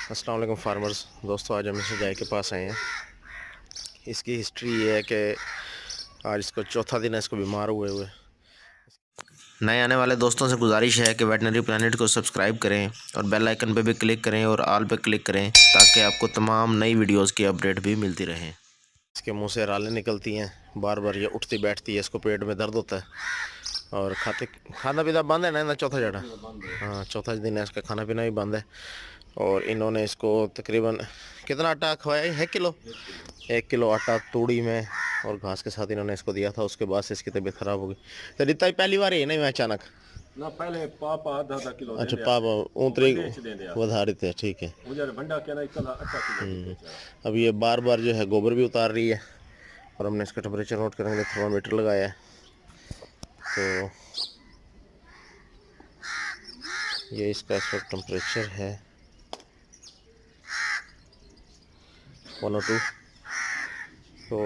अस्सलाम वालेकुम फार्मर्स दोस्तों, आज हम इस गाय के पास आए हैं। इसकी हिस्ट्री ये है कि आज इसको चौथा दिन है इसको बीमार हुए नए आने वाले दोस्तों से गुजारिश है कि वेटनरी प्लानेट को सब्सक्राइब करें और बेल आइकन पे भी क्लिक करें और ऑल पे क्लिक करें ताकि आपको तमाम नई वीडियोस की अपडेट भी मिलती रहें। इसके मुंह से रालें निकलती हैं, बार बार ये उठती बैठती है, इसको पेट में दर्द होता है और खाना पीना बंद है ना चौथा जड़ा। हाँ, चौथा दिन है, इसका खाना पीना भी बंद है। और इन्होंने इसको तकरीबन कितना आटा खवाया है? 1 किलो आटा तोड़ी में और घास के साथ इन्होंने इसको दिया था। उसके बाद से इसकी तबीयत ख़राब हो गई। तो रिता पहली बार ही है नहीं मैं अचानक ना पहले पापा आधा किलो अच्छा पापा ऊतरी बधा रहे थे, ठीक है। अब ये बार बार जो है गोबर भी उतार रही है और हमने इसका टेम्परेचर नोट करने के लिए थर्मामीटर लगाया है। तो ये इसका इस वक्त टेम्परेचर है 102। तो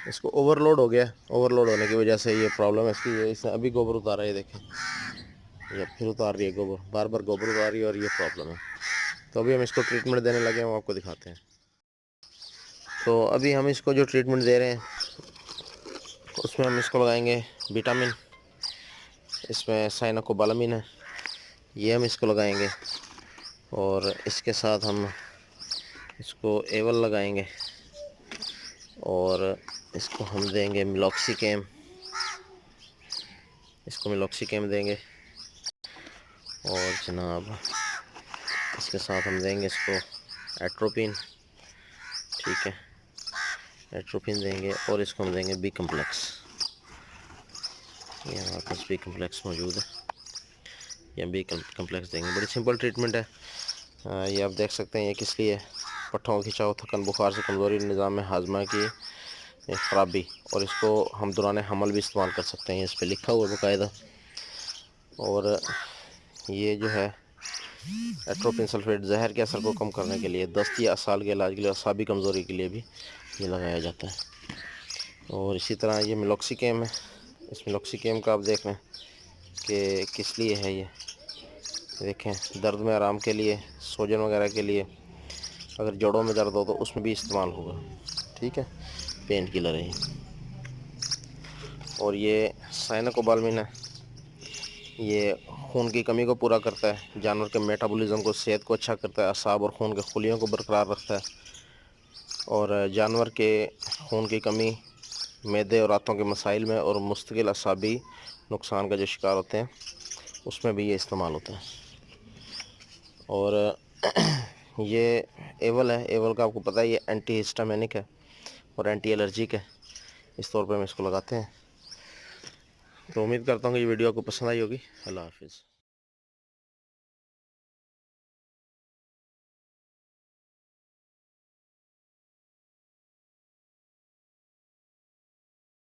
इसको ओवरलोड हो गया। ओवरलोड होने की वजह से ये प्रॉब्लम है इसकी। ये इसने अभी गोबर उतारा है, ये देखें, ये फिर उतार रही है गोबर, बार बार गोबर उतार रही है और ये प्रॉब्लम है। तो अभी हम इसको ट्रीटमेंट देने लगे हैं, वो आपको दिखाते हैं। तो अभी हम इसको जो ट्रीटमेंट दे रहे हैं उसमें हम इसको लगाएंगे विटामिन, इसमें साइनोकोबालामिन है, ये हम इसको लगाएंगे। और इसके साथ हम इसको एवल लगाएंगे और इसको हम देंगे मिलॉक्सिकेम, इसको मिलॉक्सिकेम देंगे। और जनाब इसके साथ हम देंगे इसको एट्रोपिन, ठीक है, एट्रोपिन देंगे। और इसको हम देंगे बी कम्प्लेक्स, ये हमारे पास बी कम्प्लेक्स मौजूद है, ये बी कम्प्लेक्स देंगे। बड़ी सिंपल ट्रीटमेंट है। ये आप देख सकते हैं ये किस लिए, पट्ठों का खिंचाव, थकन, बुखार से कमज़ोरी, निज़ाम में हाजमा की ख़राबी, और इसको हम दौरान हमल भी इस्तेमाल कर सकते हैं, इस पर लिखा हुआ है बाकायदा। और ये जो है एट्रोपिन सल्फेट जहर के असर को कम करने के लिए, दस्त या असाल के इलाज के लिए, असाबी कमज़ोरी के लिए भी ये लगाया जाता है। और इसी तरह ये मिलॉक्सिकेम है। इस मिलॉक्सिकेम का आप देख लें कि किस लिए है। ये देखें, दर्द में आराम के लिए, सोजन वगैरह के लिए, अगर जोड़ों में दर्द हो तो उसमें भी इस्तेमाल होगा, ठीक है, पेन किलर है। और ये साइनोकोबालामिन है, ये खून की कमी को पूरा करता है, जानवर के मेटाबॉलिज्म को, सेहत को अच्छा करता है, असाब और खून के खुलियों को बरकरार रखता है। और जानवर के खून की कमी, मैदे और आंतों के मसाइल में और मुस्तकिल असाबी नुकसान का जो शिकार होते हैं उसमें भी ये इस्तेमाल होता है। और ये एवल है, एवल का आपको पता है ये एंटी हिस्टामिनिक है और एंटी एलर्जिक है, इस तौर पे हम इसको लगाते हैं। तो उम्मीद करता हूँ कि ये वीडियो आपको पसंद आई होगी। अल्लाह हाफिज़।